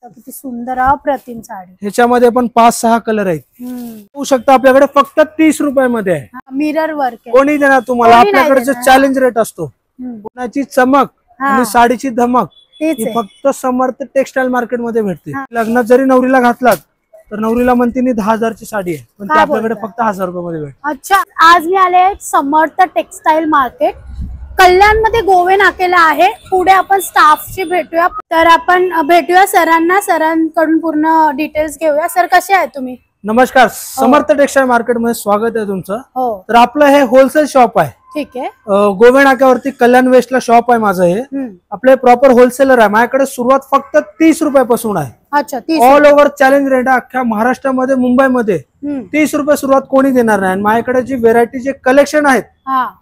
शकता किती सुंदर अप्रतिम साडी. ह्याच्यामध्ये पण 5-6 कलर आहेत. बघू शकता आपल्याकडे फक्त 30 रुपयामध्ये आहे. मिरर वर्क कोणी देणार तुम्हाला. आपल्याकडे चॅलेंज रेट असतो. कोणाची चमक आणि साडीची धमक ही फक्त समर्थ टेक्सटाईल मार्केट मध्ये भेटते. लग्नात जरी नवरीला घातलात तर नवरीला म्हणते 10,000ची साडी आहे, पण ती आपल्याकडे फक्त 1000 रुपयामध्ये भेटते. अच्छा, आज मी आले समर्थ टेक्सटाईल मार्केट, कल्याण मध्ये गोवे नाकेला आहे. पुढे आपण स्टाफशी भेटूया. तर आपण भेटूया सरांकडून पूर्ण डिटेल्स घेऊया. सर, कसे आहे तुम्ही? नमस्कार. समर्थ टेक्सटाईल मार्केट मध्ये स्वागत आहे तुमचं. हो. तर आपलं हे होलसेल शॉप आहे. ठीक आहे. गोवे नाक्यावरती कल्याण वेस्टला शॉप आहे माझं. हे आपले प्रॉपर होलसेलर आहे. माझ्याकडे सुरुवात फक्त 30 रुपयापासून आहे. अच्छा, ऑल ओव्हर चॅलेंज रेट आहे. अख्ख्या महाराष्ट्रामध्ये, मुंबईमध्ये 30 रुपये सुरुवात कोणी देणार नाही. माझ्याकडे जी व्हेरायटी जे कलेक्शन आहेत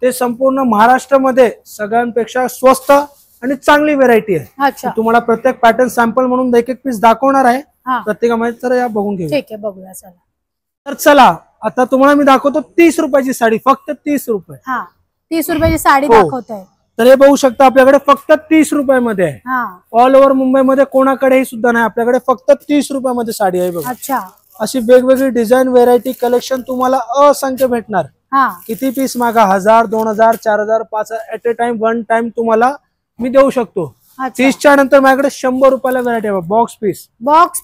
ते संपूर्ण महाराष्ट्रामध्ये सगळ्यांपेक्षा स्वस्त आणि चांगली व्हेरायटी आहे. तुम्हाला प्रत्येक पॅटर्न सॅम्पल म्हणून एक पीस दाखवणार आहे प्रत्येकामध्ये. तर या बघून घेऊ. ठीक आहे, बघूया. चला. तर चला, आता तुम्हाला मी दाखवतो 30 रुपयाची साडी. फक्त 30 रुपये. 30 रुपयाची साडी दाखवताय. तर हे बघू शकता आपल्याकडे फक्त 30 रुपयामध्ये आहे. ऑल ओव्हर मुंबईमध्ये कोणाकडेही सुद्धा नाही. आपल्याकडे फक्त 30 रुपयामध्ये साडी आहे. बघा, अच्छा, अशी वेगवेगळी डिझाईन, व्हेरायटी, कलेक्शन तुम्हाला असंख्य भेटणार. किती पीस मागा, 1000, 2000, 4000, 5000 at a time, one time तुम्हाला मी देऊ शकतो. 30च्या नंतर माझ्याकडे 100 रुपयाला व्हरायटी आहे. बॉक्स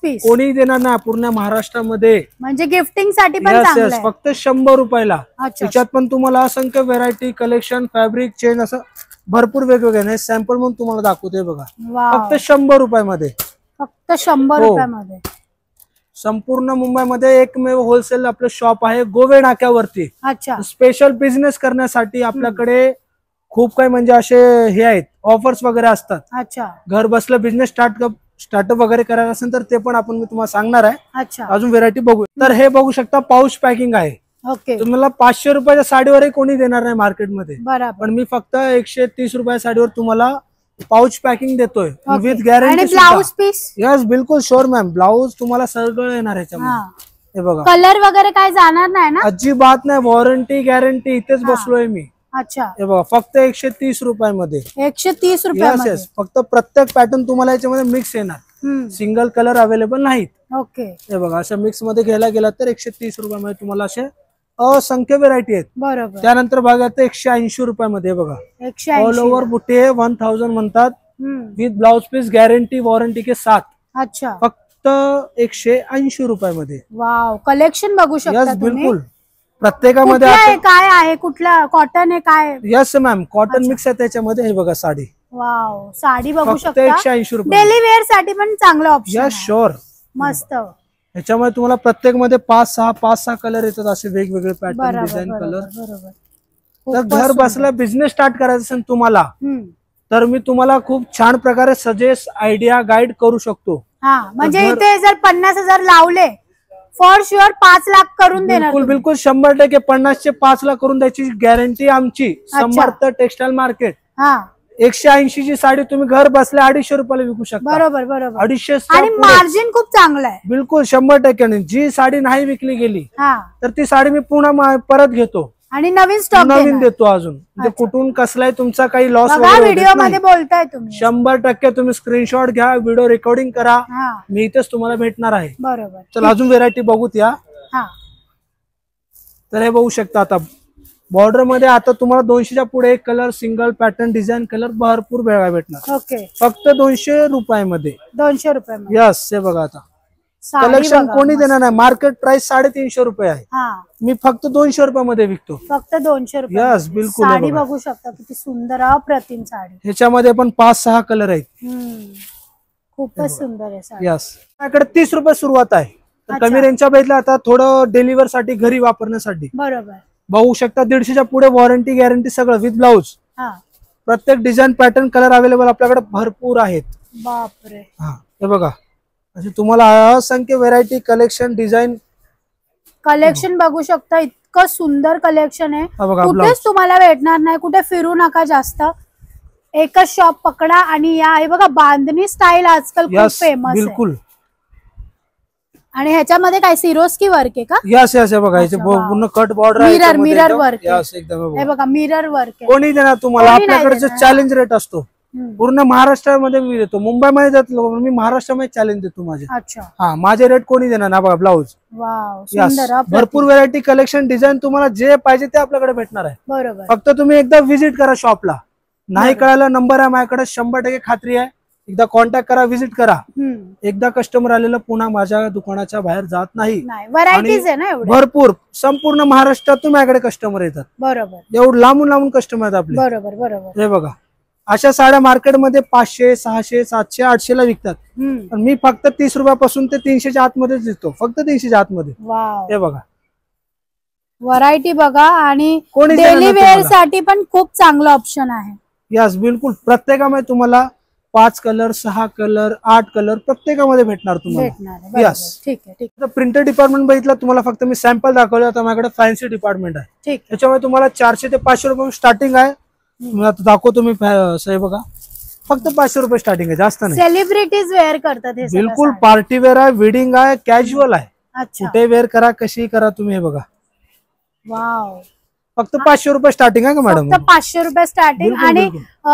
पीस कोणी देणार नाही पूर्ण महाराष्ट्रामध्ये. म्हणजे गिफ्टिंग साठी पण चांगलं आहे. फक्त 100 रुपयाला. त्याच्यात पण तुम्हाला असंख्य व्हरायटी, कलेक्शन, फॅब्रिक, चेन असं भरपूर वेगवेगळे नाही. सॅम्पल म्हणून तुम्हाला दाखवते. बघा, फक्त 100 रुपयामध्ये. फक्त 100 रुपयामध्ये. संपूर्ण मुंबईमध्ये एकमेव होलसेल आपलं शॉप आहे गोवे नाक्यावरती. अच्छा. स्पेशल बिझनेस करण्यासाठी आपल्याकडे खूप काही म्हणजे असे हे आहेत, ऑफर्स वगैरे असतात. अच्छा. घर बसलं बिझनेस स्टार्टअप वगैरे करायला असेल तर ते पण मी तुम्हाला सांगणार आहे. अच्छा. अजून व्हेरायटी बघू. तर हे बघू शकता, पाऊच पॅकिंग आहे. ओके. तुम्हाला 500 रुपयाच्या साडीवरही कोणी देणार नाही मार्केटमध्ये. बरोबर. पण मी फक्त 130 रुपया साडीवर तुम्हाला पाऊच पॅकिंग देतोय with guarantee. Blouse piece. Yes, बिलकुल श्योर मॅम. ब्लाउज तुम्हाला सगळं येणार ह्याच्यामध्ये. हे बघा, कलर वगैरे काय जाणार नाही ना? अजिबात नाही. वॉरंटी, गॅरंटी इथेच बसलोय मी. अच्छा. हे बघा, फक्त 130 रुपयामध्ये. 130 रुपयामध्ये. फक्त प्रत्येक पॅटर्न तुम्हाला याच्यामध्ये मिक्स येणार. सिंगल कलर अवेलेबल नाहीत. ओके. हे बघा, असं मिक्स मध्ये घ्यायला गेला तर 130 रुपयामध्ये तुम्हाला असे असंख्य व्हेरायटी आहेत. बरोबर. त्यानंतर बघा, 180 रुपयामध्ये. बघा, ऑल ओव्हर बुट्टे 1000 म्हणतात with blouse piece, guarantee, warranty के साथ. अच्छा. फक्त 180 रुपयामध्ये. वाव, कलेक्शन बघू शकता तुम्ही. बिलकुल. प्रत्येकामध्ये काय आहे, कुठला कॉटन आहे काय? यस मॅम, कॉटन मिक्स आहे त्याच्यामध्ये. हे बघा साडी. वाव, साडी बघू शकता. 180 रुपये. डेली वेअर साठी पण चांगलं ऑप्शन. Yes, sure. मस्त. ह्याच्यामध्ये तुम्हाला प्रत्येक मध्ये 5-6 कलर येतात, असे वेगवेगळे पॅटर्न, डिझाईन, कलर. तर घर बसला बिझनेस स्टार्ट करायचा असेल तुम्हाला तर मी तुम्हाला खूप छान प्रकारे सजेस्ट, आयडिया, गाईड करू शकतो. म्हणजे इथे जर 50,000 लावले फॉर शुअर 5 लाख करून देणार. बिलकुल 100% 50 चे 5 लाख करून द्यायची गॅरंटी आमची. समर्थ टेक्सटाईल मार्केट. 180 ची साडी तुम्ही घर बसल्या 250 रुपयाला विकू शकता. बरोबर. 250. आणि मार्जिन खूप चांगलं आहे. बिलकुल 100%. जी साडी नाही विकली गेली तर ती साडी मी पुन्हा परत घेतो आणि नवीन स्टॉक देतो. अजून म्हणजे कुठून कसलाय तुमचा काही लॉस व्हिडिओ मध्ये बोलताय तुम्ही. 100% तुम्ही स्क्रीनशॉट घ्या, व्हिडिओ रेकॉर्डिंग करा, मी इथेच तुम्हाला भेटणार आहे. बरोबर. चला अजून व्हेरायटी बघूत या. तर हे बघू शकता, आता बॉर्डर मध्ये आता तुम्हाला 200च्या पुढे एक colour, single pattern, design, colour भरपूर वेगळा भेटणार. ओके. फक्त 200 रुपयामध्ये. 200 रुपयामध्ये. यस. हे बघा, आता कलेक्शन कोणी देणार नाही. मार्केट प्राइस 350 रुपये आहे. मी फक्त 200 रुपयामध्ये विकतो. फक्त 200 रुपये. यस, बिलकुल. साडी बघू शकता किती सुंदर अप्रतिम साडी. ह्याच्यामध्ये पण 5-6 कलर आहेत. खूपच सुंदर आहे साडी. यस. माझ्याकडे 30 रुपये सुरुवात आहे. कमी रेंजच्या भेटला. आता थोडं डिलिव्हर साठी, घरी वापरण्यासाठी. बरोबर. बघू शकता 150च्या पुढे वॉरंटी, गॅरंटी सगळं विथ ब्लाउज. प्रत्येक डिझाईन, पॅटर्न, कलर अवेलेबल आपल्याकडे भरपूर आहेत. बापरे. हे बघा, असे तुम्हाला असंख्य व्हेरायटी, कलेक्शन, डिझाईन, कलेक्शन बघू शकता. इतकं सुंदर कलेक्शन आहे. कुठेच तुम्हाला भेटणार नाही. कुठे फिरू नका जास्त. एकच शॉप पकडा आणि या. हे बघा, बांधणी स्टाईल आजकाल खूप फेमस आहे. बिलकुल. आणि ह्याच्यामध्ये काय सिरोस्की वर्क आहे का? यस. हे बघा, पूर्ण cut border, mirror work. Yes, एकदम. हे बघा, मिरर वर्क. कोणी देणार तुम्हाला. आपल्याकडे चॅलेंज रेट असतो. पूर्ण महाराष्ट्रामध्ये मी देतो, मुंबईमध्ये जात लोक, मी महाराष्ट्रामध्ये चॅलेंज देतो माझे. हा, माझे रेट कोणी देणार ना. बघा ब्लाऊज, भरपूर व्हेरायटी, कलेक्शन, डिझाईन, तुम्हाला जे पाहिजे ते आपल्याकडे भेटणार आहे. बरोबर. फक्त तुम्ही एकदा व्हिजिट करा शॉपला. नाही कळायला नंबर आहे माझ्याकडे, 100% खात्री आहे. एकदा कॉन्टॅक्ट करा, व्हिजिट करा. एकदा कस्टमर आलेलं पुन्हा माझ्या दुकानाच्या बाहेर जात नाही. भरपूर संपूर्ण महाराष्ट्रातून माझ्याकडे कस्टमर येतात. बरोबर. एवढं लांबून लांबून कस्टमर आहेत आपले. बरोबर बरोबर. हे बघा, अशा साड्या मार्केटमध्ये 500, 600, 700, 800 ला विकतात. पण मी फक्त 30 रुपयापासून ते 300च्या आतमध्येच देतो. फक्त 300च्या आतमध्ये. हे बघा, व्हरायटी बघा. आणि डेली वेअर साठी पण खूप चांगला ऑप्शन आहे. यस, बिलकुल. प्रत्येकामध्ये तुम्हाला 5 कलर, 6 कलर, 8 कलर प्रत्येकामध्ये भेटणार तुम्हाला. यस, ठीक आहे. ठीक आहे. प्रिंटेड डिपार्टमेंट बघितलं तुम्हाला, फक्त मी सॅम्पल दाखवलं. आता माझ्याकडे फॅन्सी डिपार्टमेंट आहे. ठीक. त्याच्यामुळे तुम्हाला 400 ते 500 रुपये स्टार्टिंग आहे. आता दाखवतो मी. बघा, फक्त 500 रुपये स्टार्टिंग आहे, जास्त नाही. सेलिब्रिटीज वेअर करतात हे. बिलकुल पार्टी वेअर आहे, वेडिंग आहे, कॅज्युअल आहे. कुठे वेअर करा, कशी करा तुम्ही. हे बघा, वाव. फक्त 500 रुपये स्टार्टिंग आहे का मॅडम? फक्त 500 रुपये स्टार्टिंग. आणि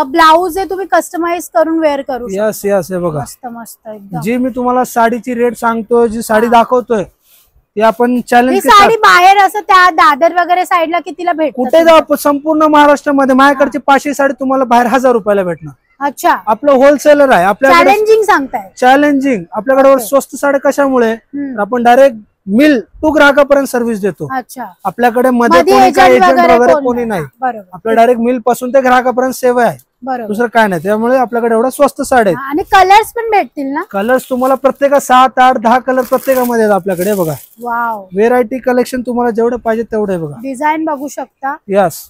ब्लाऊज हे तुम्ही कस्टमाइज करून वेअर करू शकता. Yes yes. हे बघा, मस्त मस्त एकदम. जी मी तुम्हाला साडीची रेट सांगतोय, जी साडी दाखवतोय, ती आपण चॅलेंज. साडी बाहेर असं त्या दादर वगैरे साईडला कितीला भेटते? कुठे जाऊ, संपूर्ण महाराष्ट्रामध्ये माझ्याकडची 500 साडी तुम्हाला बाहेर 1000 रुपयाला भेटणार. अच्छा. आपलं होलसेलर आहे. आपल्याकडे चॅलेंजिंग सांगताय. चॅलेंजिंग. आपल्याकडे स्वस्त साड्या कशामुळे, आपण डायरेक्ट मिल टू ग्राहकापर्यंत सर्व्हिस देतो. अच्छा. आपल्याकडे मध्ये एजंट वगैरे कोणी नाही. आपल्या डायरेक्ट मिल पासून ते ग्राहकापर्यंत सेवा आहे. दुसरं काय नाही. त्यामुळे आपल्याकडे एवढा स्वस्त साड्या आहेत. आणि कलर्स पण भेटतील ना? कलर्स तुम्हाला प्रत्येक 7, 8, 10 कलर प्रत्येकामध्ये आहेत आपल्याकडे. बघा, वाव. व्हेरायटी, कलेक्शन तुम्हाला जेवढे पाहिजे तेवढे. बघा, डिझाईन बघू शकता. यस,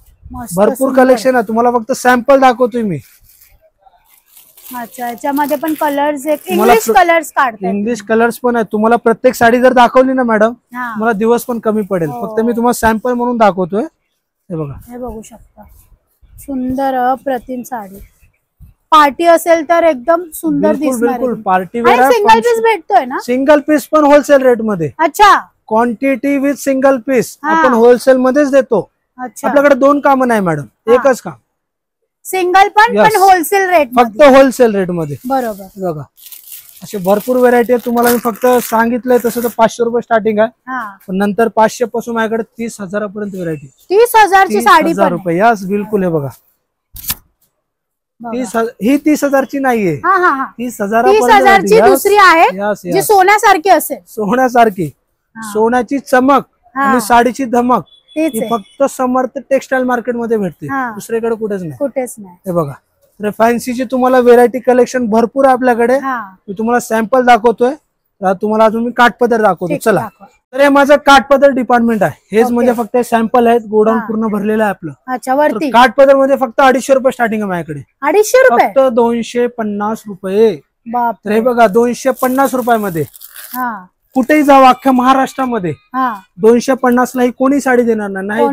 भरपूर कलेक्शन आहे. तुम्हाला फक्त सॅम्पल दाखवतोय मी. अच्छा, याच्यामध्ये पण कलर्स, इंग्लिश कलर्स काढते. इंग्लिश कलर्स पण आहेत. तुम्हाला प्रत्येक साडी जर दाखवली ना मॅडम, मला दिवस पण कमी पडेल. फक्त मी तुम्हाला सॅम्पल म्हणून दाखवतोय. हे बघा, हे बघू शकता. सुंदर अप्रतिम साडी. पार्टी असेल तर एकदम सुंदर दिसणार. बिलकुल पार्टी वेअर. सिंगल पीस भेटतोय ना? सिंगल पीस पण होलसेल रेट मध्ये. अच्छा. क्वांटिटी विथ सिंगल पीस आपण होलसेल मध्येच देतो. आपल्याकडे 2 कामं नाही मॅडम, एकच काम. सिंगल पण होलसेल रेट, फक्त होलसेल रेट मध्ये. बरोबर. बघा, असे भरपूर व्हेरायटी आहे. तुम्हाला मी फक्त सांगितलंय तसं तर 500 रुपये स्टार्टिंग आहे. पण नंतर 500 पासून माझ्याकडे 30,000 पर्यंत व्हेरायटी. 30,000 ची साडी? 30,000 रुपये. यस, बिलकुल. हे बघा, ही 30,000 ची नाहीये. 30,000 ची दुसरी आहे, जी सोन्यासारखी असेल. सोन्यासारखी, सोन्याची चमक आणि साडीची धमक ही फक्त समर्थ टेक्सटाईल मार्केट मध्ये भेटते. दुसरीकडे कुठेच नाही. हे बघा, फॅन्सीची तुम्हाला व्हेरायटी, कलेक्शन भरपूर आहे आपल्याकडे. मी तुम्हाला सॅम्पल दाखवतोय. तुम्हाला अजून मी काठपदर दाखवतो. चला. तर हे माझं काठपदर डिपार्टमेंट आहे. हेच म्हणजे फक्त सॅम्पल आहेत. गोडाऊन पूर्ण भरलेलं आहे आपलं. अच्छा. वरती काठपदर मध्ये फक्त 250 रुपये स्टार्टिंग आहे माझ्याकडे. 250 रुपये? फक्त 250 रुपये. तर हे बघा, 250 रुपयामध्ये कुठेही जावं अख्ख्या महाराष्ट्रामध्ये 250 ला कोणी साडी देणार नाही.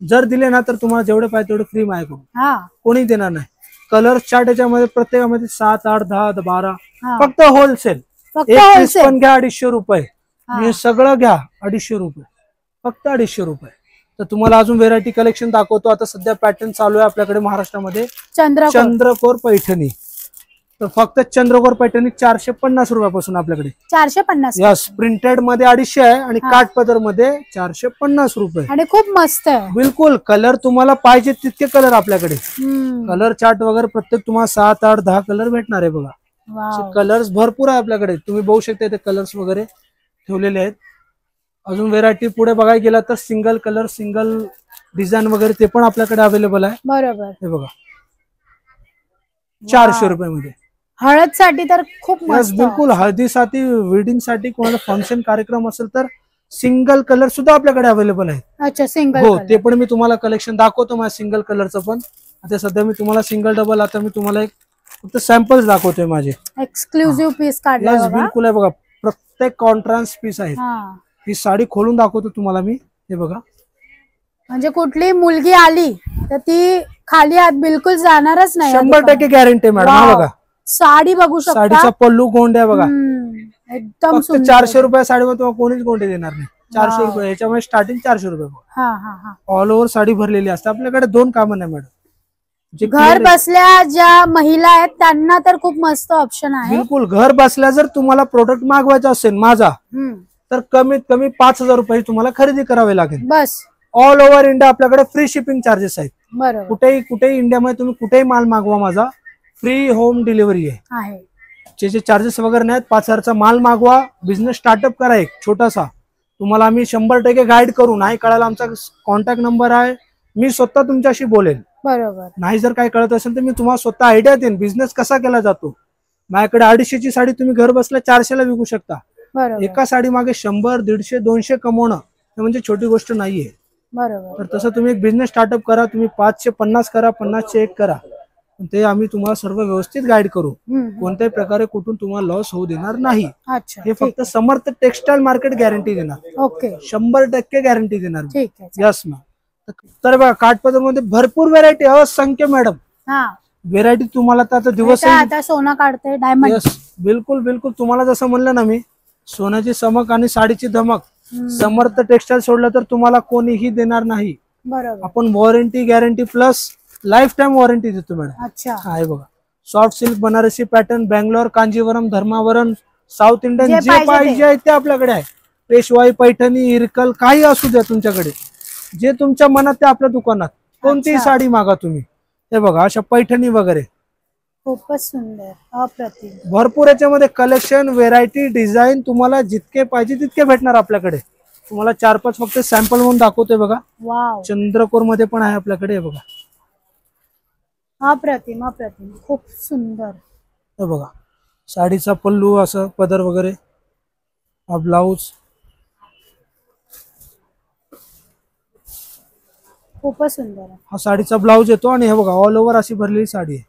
जर दिले ना तर तुम्हाला जेवढे पाहिजे तेवढे फ्री माझ्याकडून. कोणी देणार नाही. कलर चार्ट याच्यामध्ये प्रत्येकामध्ये 7, 8, 10, 12. फक्त होलसेल. एक पीस पण घ्या 250 रुपये. हे सगळं घ्या 250 रुपये. फक्त 250 रुपये. तर तुम्हाला अजून व्हेरायटी, कलेक्शन दाखवतो. आता सध्या पॅटर्न चालू आहे आपल्याकडे महाराष्ट्रामध्ये. चंद्रकोर पैठणी. तर फक्त चंद्रकोर पैठणी 450 रुपयापासून आपल्याकडे. 450? यस. प्रिंटेड मध्ये 250 आहे आणि काठपदर मध्ये 450 रुपये. आणि खूप मस्त आहे. बिलकुल. कलर तुम्हाला पाहिजे तितके कलर आपल्याकडे. कलर चार्ट वगैरे प्रत्येक तुम्हाला 7, 8, 10 कलर भेटणार आहे. बघा, कलर्स भरपूर आहे आपल्याकडे. तुम्ही बघू शकता ते कलर्स वगैरे ठेवलेले आहेत. अजून व्हेरायटी पुढे बघायला गेला तर सिंगल कलर, सिंगल डिझाईन वगैरे ते पण आपल्याकडे अवेलेबल आहे. बरोबर. हे बघा, 400 रुपयामध्ये. हळद साठी तर खूप मस्त. बिलकुल. हळदीसाठी, वेडिंग साठी, कोणाला फंक्शन कार्यक्रम असेल तर सिंगल कलर सुद्धा आपल्याकडे अवेलेबल आहे. अच्छा. सिंगल? हो, ते पण मी तुम्हाला कलेक्शन दाखवतो. माझ्या सिंगल कलरचं पण. आता सध्या मी तुम्हाला सिंगल, डबल, आता मी तुम्हाला एक फक्त सॅम्पल्स दाखवतोय माझे. एक्सक्लुझिव्ह पीस काढले. बिलकुल आहे. बघा, प्रत्येक कॉन्ट्रास्ट पीस आहे. ही साडी खोलून दाखवतो तुम्हाला मी. हे बघा, म्हणजे कुठली मुलगी आली तर ती खाली हात बिलकुल जाणारच नाही. 100% गॅरंटी मॅडम. हा बघा, साडी बघू शकता. साडीचा पल्लू गोंड्या बघा. एकदम 400 रुपये साडीमध्ये तुम्हाला कोणीच गोंडे देणार नाही. 400 रुपये. याच्यामुळे स्टार्टिंग 400 रुपये. ऑल ओव्हर साडी भरलेली असते. आपल्याकडे 2 कामं नाही मॅडम. घर बसल्या ज्या महिला आहेत त्यांना तर खूप मस्त ऑप्शन आहे. बिलकुल, घर बसल्या जर तुम्हाला प्रोडक्ट मागवायचा असेल माझा, तर कमीत कमी 5,000 रुपये तुम्हाला खरेदी करावे लागेल. बस ऑल ओव्हर इंडिया आपल्याकडे फ्री शिपिंग चार्जेस आहेत. बरोबर. कुठेही इंडियामध्ये तुम्ही कुठेही माल मागवा, माझा फ्री होम डिलिव्हरी आहे. जे चार्जेस वगैरे नाहीत. 5,000चा माल मागवा, बिझनेस स्टार्टअप करा एक छोटासा. तुम्हाला आम्ही 100% गाईड करू. नाही कळायला आमचा कॉन्टॅक्ट नंबर आहे, मी स्वतः तुमच्याशी बोलेल. बरोबर. नाही जर काय कळत असेल तर मी तुम्हाला स्वतः आयडिया देईन बिझनेस कसा केला जातो. माझ्याकडे 250ची साडी तुम्ही घर बसल्या 400ला विकू शकता. एका साडी मागे 100, 150, 200 कमवणं म्हणजे छोटी गोष्ट नाहीये. बरोबर. तर तसं तुम्ही एक बिझनेस स्टार्टअप करा. तुम्ही 550 करा, 50 1 करा. ते आम्ही तुम्हाला सर्व व्यवस्थित गाईड करू. कोणत्याही प्रकारे कुठून तुम्हाला लॉस होऊ देणार नाही. हे फक्त समर्थ टेक्सटाईल मार्केट गॅरंटी देणार. ओके. 100% गॅरंटी देणार. ठीक आहे. Yes ma'am. तर बघा काठपदर मध्ये भरपूर व्हेरायटी, असंख्य मॅडम व्हेरायटी तुम्हाला. आता दिवस सोनं काढते डायमंड. यस बिलकुल बिलकुल. तुम्हाला जसं म्हणलं ना मी, सोन्याची चमक आणि साडीची धमक समर्थ टेक्सटाईल सोडलं तर तुम्हाला कोणीही देणार नाही. बरोबर. आपण warranty guarantee plus lifetime warranty देतो मॅडम. अच्छा. आहे बघा, soft silk, Banarasi pattern, Bangalore, Kanjivaram, Dharmavaram, south Indian जे पाहिजे आहे ते आपल्याकडे आहे. पेशवाई, पैठणी, इरकल काही असू द्या तुमच्याकडे, जे तुमच्या मनात ते आपल्या दुकानात. कोणतीही साडी मागा तुम्ही. हे बघा अशा पैठणी वगैरे खूपच सुंदर, अप्रतिम. भरपूर याच्यामध्ये कलेक्शन, व्हेरायटी, डिझाईन तुम्हाला जितके पाहिजे तितके भेटणार आपल्याकडे. तुम्हाला 4-5 फक्त सॅम्पल म्हणून दाखवतोय बघा. वाव. चंद्रकोर मध्ये पण आहे आपल्याकडे. हे बघा अप्रतिम अप्रतिम, खूप सुंदर. हे बघा साडीचा पल्लू, असं पदर वगैरे, हा ब्लाउज. खूपच सुंदर. हा साडीचा ब्लाउज येतो आणि हे बघा ऑल ओव्हर अशी भरलेली साडी आहे.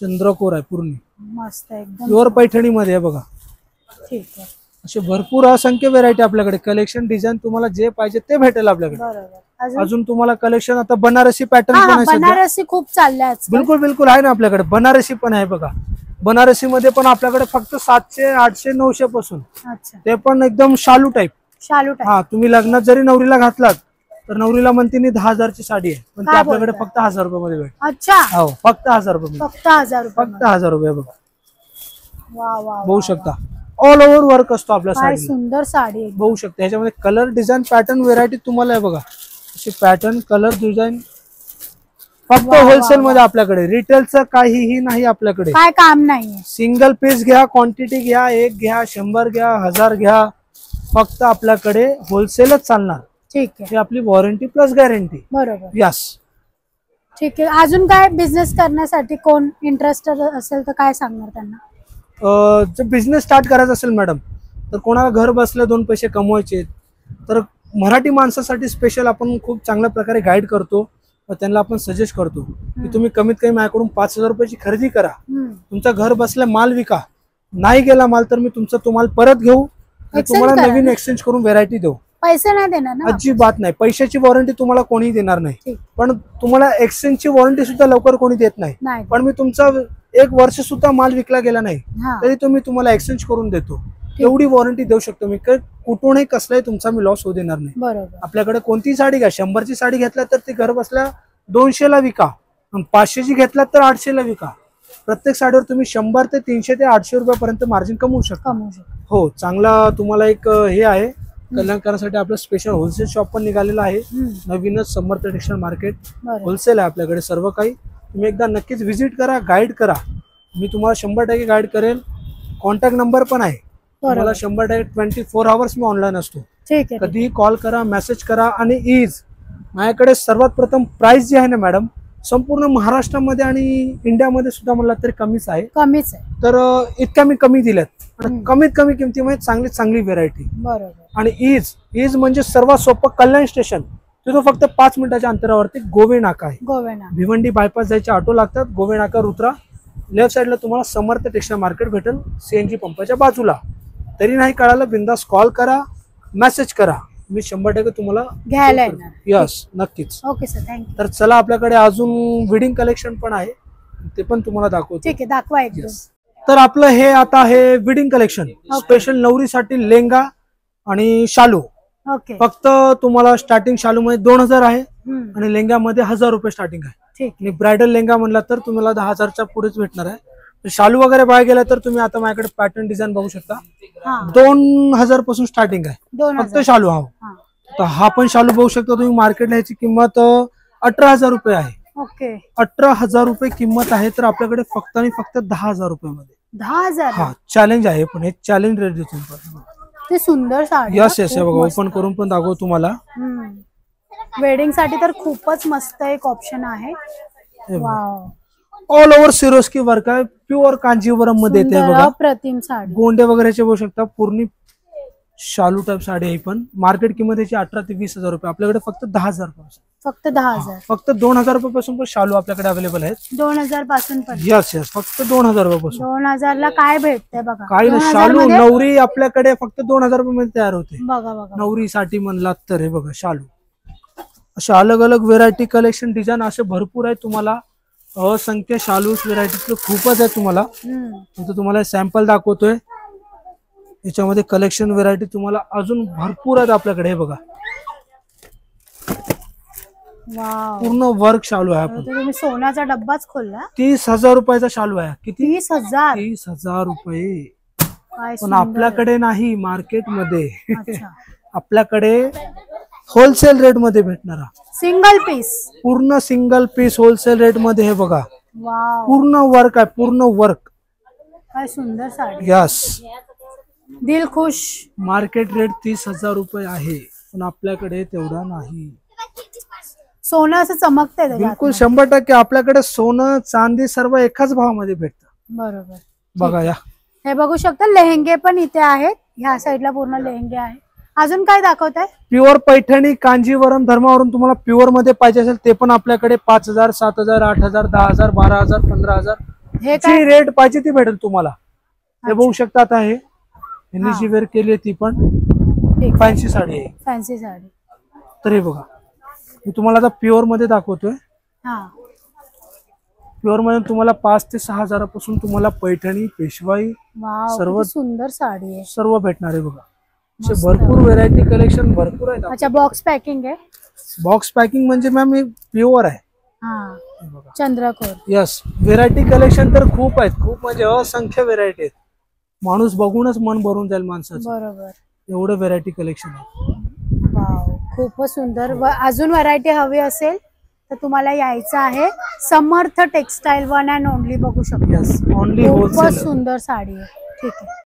चंद्रकोर आहे पूर्ण, मस्त एकदम. प्युअर पैठणी मध्ये. बघा ठीक आहे. असे भरपूर असंख्य व्हेरायटी आपल्याकडे. कलेक्शन, डिझाईन तुम्हाला जे पाहिजे ते भेटेल आपल्याकडे. बरोबर. अजून तुम्हाला कलेक्शन, आता बनारसी पॅटर्न पण आहे. बनारसी खूप चालले. बिलकुल बिलकुल आहे ना आपल्याकडे. बनारसी पण आहे बघा. बनारसी मध्ये पण आपल्याकडे फक्त 700, 800, 900 पासून. ते पण एकदम शालू टाईप. हा, तुम्ही लग्नात जरी नवरीला घातलात तर नवरीला म्हणते 10,000ची साडी आहे, पण ती आपल्याकडे फक्त 1000 रुपये मध्ये भेटेल. अच्छा. हो, फक्त 1000 रुपये. फक्त 1000 रुपये. फक्त 1000 रुपये. बघा वा वा, बघू शकता ऑल ओव्हर वर्क असतो आपल्या साडी. सुंदर साडी बघू शकता. ह्याच्यामध्ये कलर, डिझाईन, पॅटर्न, व्हेरायटी तुम्हाला आहे बघा. अशी पॅटर्न, कलर, डिझाईन फक्त होलसेल मध्ये आपल्याकडे. रिटेलचं काहीही नाही आपल्याकडे. काय काम नाही. सिंगल पीस घ्या, क्वांटिटी घ्या, 1 घ्या, 100 घ्या, 1000 घ्या, फक्त आपल्याकडे होलसेलच चालणार. ठीक आहे. ही आपली वॉरंटी प्लस गॅरंटी. बरोबर. यस. ठीक आहे. अजून काय बिझनेस करण्यासाठी कोण इंटरेस्टेड असेल तर काय सांगणार त्यांना? जर बिझनेस स्टार्ट करायचा असेल मॅडम, तर कोणाला घर बसल्या 2 पैसे कमवायचे, तर मराठी माणसासाठी स्पेशल आपण खूप चांगल्या प्रकारे गाईड करतो व त्यांना आपण सजेस्ट करतो की तुम्ही कमीत कमी माझ्याकडून 5,000 रुपयाची खरेदी करा. तुमचा घर बसल्या माल विका. नाही गेला माल तर मी तुमचा माल परत घेऊ, तुम्हाला नवीन एक्सचेंज करून व्हेरायटी देऊ. पैसे नाही देणार ना? अजिबात नाही. पैशाची वॉरंटी तुम्हाला कोणी देणार नाही, पण तुम्हाला एक्सचेंजची वॉरंटी सुद्धा लवकर कोणी देत नाही. पण मी तुमचा 1 वर्ष सुद्धा माल विकला गेला नाही तरी तुम्हाला एक्सचेंज करून देतो. एवढी वॉरंटी देऊ शकतो मी. कुठूनही कसलाही तुमचा मी लॉस होऊ देणार नाही. बरोबर. आपल्याकडे कोणतीही साडी घ्या, 100ची साडी घेतल्या तर ती घर बसल्या 200ला विका, 500ची घेतल्यात तर 800ला विका. प्रत्येक साडीवर तुम्ही 100 ते 300 ते 800 रुपयापर्यंत मार्जिन कमवू शकता. हो, चांगला तुम्हाला एक हे आहे. कल्याणकारासाठी आपलं स्पेशल होलसेल शॉप पण निघालेलं आहे. नवीनच समर्थ टेक्सटाईल मार्केट होलसेल आहे आपल्याकडे. सर्व काही तुम्ही एकदा नक्कीच व्हिजिट करा, गाईड करा. मी तुम्हाला 100% गाईड करेल. कॉन्टॅक्ट नंबर पण आहे. तुम्हाला 100% 24 आवर्स मी ऑनलाईन असतो. कधीही कॉल करा, मेसेज करा. आणि ईज माझ्याकडे सर्वात प्रथम प्राइस जी आहे ना मॅडम, संपूर्ण महाराष्ट्रामध्ये आणि इंडियामध्ये सुद्धा म्हणलं तरी कमीच आहे. तर इतक्या मी कमी दिल्यात. कमीत कमी किमतीमध्ये चांगली व्हेरायटी. बरोबर. आणि ईज म्हणजे सर्वात सोपं कल्याण स्टेशन, तिथं फक्त 5 मिनिटाच्या अंतरावरती गोवे नाका आहे. भिवंडी बायपास जायचे ऑटो लागतात. गोवे नाका उतरा, लेफ्ट साईडला तुम्हाला समर्थ टेक्सटाईल मार्केट भेटेल, सीएनजी पंपाच्या बाजूला. तरी नाही कळालं, बिंदास कॉल करा, मेसेज करा. मी 100% तुम्हाला घ्यायला येणार. यस, नक्कीच. Okay sir, thank you. तर चला, आपल्याकडे अजून वेडिंग कलेक्शन पण आहे, ते पण तुम्हाला दाखवतो. ठीक आहे, दाखवा एकदम. तर आपलं हे आता आहे वेडिंग कलेक्शन. स्पेशल नवरीसाठी लेंगा आणि शालू. ओके. फक्त तुम्हाला स्टार्टिंग शालू मध्ये 2000 आहे आणि लेंग्यामध्ये 1000 रुपये स्टार्टिंग आहे. आणि ब्रायडल लेंगा म्हणला तर तुम्हाला 10,000च्या पुढेच भेटणार आहे. शालू वगैरे बघायला गेला तर तुम्ही आता माझ्याकडे पॅटर्न डिझाईन बघू शकता. 2000 पासून स्टार्टिंग आहे फक्त शालू. तर हा पण शालू बघू शकता तुम्ही. मार्केटला याची किंमत 18,000 रुपये आहे. ओके. 18,000 रुपये किंमत आहे. तर आपल्याकडे फक्त आणि फक्त 10,000 रुपयामध्ये. 10,000. हा चॅलेंज आहे, पण हे चॅलेंज रेट देतो. ते सुंदर साडी. यस यस, हे बघा ओपन करून पण दाखवतो तुम्हाला. वेडिंग साठी तर खूपच मस्त एक ऑप्शन आहे. Wow. All over Swarovski work आहे. प्युअर कांजीवरम मध्ये येते बघा. अप्रतिम साडी. गोंडे वगैरेचे बघू शकता. पूर्ण शालू टाइप साडी आहे. पण मार्केट किंमत याची 18 ते 20,000 रुपये. आपल्याकडे फक्त 10,000 पासून. फक्त 10,000. फक्त 2,000 रुपयापासून पण शालू आपल्याकडे अवेलेबल आहेत. 2,000 पासून पण. यस यस, फक्त 2,000 रुपयापासून. 2,000 ला काय भेटतंय बघा. काही नाही, शालू नवरी आपल्याकडे फक्त 2,000 रुपयामध्ये तयार होते. बघा बघा. नवरीसाठी म्हणलात तर हे बघा शालू. असे अलग अलग व्हेरायटी कलेक्शन डिझाईन असे भरपूर आहेत. तुम्हाला असंख्य शालूस व्हेरायटी खूपच आहे. तुम्हाला सॅम्पल दाखवतोय. याच्यामध्ये कलेक्शन व्हेरायटी तुम्हाला अजून भरपूर आहेत आपल्याकडे. हे बघा पूर्ण वर्क शालू आहे. तुम्ही सोन्याचा डब्बाच खोलला. 30,000 रुपयाचा शालू आहे. किती? 30,000. 30,000 रुपये. पण आपल्याकडे नाही, मार्केटमध्ये आपल्याकडे होलसेल रेट मध्ये भेटणारा सिंगल पीस. पूर्ण सिंगल पीस होलसेल रेट मध्ये. हे बघा पूर्ण वर्क आहे. पूर्ण वर्क. काय सुंदर साडी. यस, दिल खुश. मार्केट रेट 30,000 रुपये आहे, पण आपल्याकडे तेवढा नाही. सोनं असं चमकतंय. बिलकुल 100% आपल्याकडे सोनं चांदी सर्व एकाच भावामध्ये भेटतं. बरोबर. बघा या. हे बघू शकता लेहंगे पण इथे आहेत. ह्या साईडला पूर्ण लेहंगे आहे. अजून काय दाखवताय? प्युअर पैठणी कांजीवरम धर्मावरून तुम्हाला प्युअर मध्ये पाहिजे असेल ते पण आपल्याकडे 5,000, 7,000, 8,000, 10,000, 12,000, 15,000 हे जी रेट पाहिजे ती भेटेल तुम्हाला. हे बघू शकता. आता हे जी वेअर केली आहे ती पण फॅन्सी साडी आहे. फॅन्सी साडी. तर हे बघा मी तुम्हाला आता प्युअर मध्ये दाखवतोय. प्युअर मध्ये तुम्हाला 5 ते 6,000 पासून तुम्हाला पैठणी, पेशवाई सर्व सुंदर साडी आहे. सर्व भेटणार आहे. बघा भरपूर व्हेरायटी कलेक्शन भरपूर आहेत. अच्छा, बॉक्स पॅकिंग आहे. बॉक्स पॅकिंग म्हणजे मॅम प्युअर आहे. चंद्रकोर. यस, व्हेरायटी कलेक्शन तर खूप आहेत. खूप म्हणजे असंख्य व्हेरायटी आहेत. माणूस बघूनच मन भरून जाईल माणसाचं. बरोबर. एवढं व्हेरायटी कलेक्शन आहे. वाव, खूपच सुंदर. अजून व्हरायटी हवी असेल तर तुम्हाला यायचं आहे. समर्थ टेक्सटाईल, वन अँड ओनली. बघू शकता. Yes, only wholesale. खूपच सुंदर साडी आहे. ठीक आहे.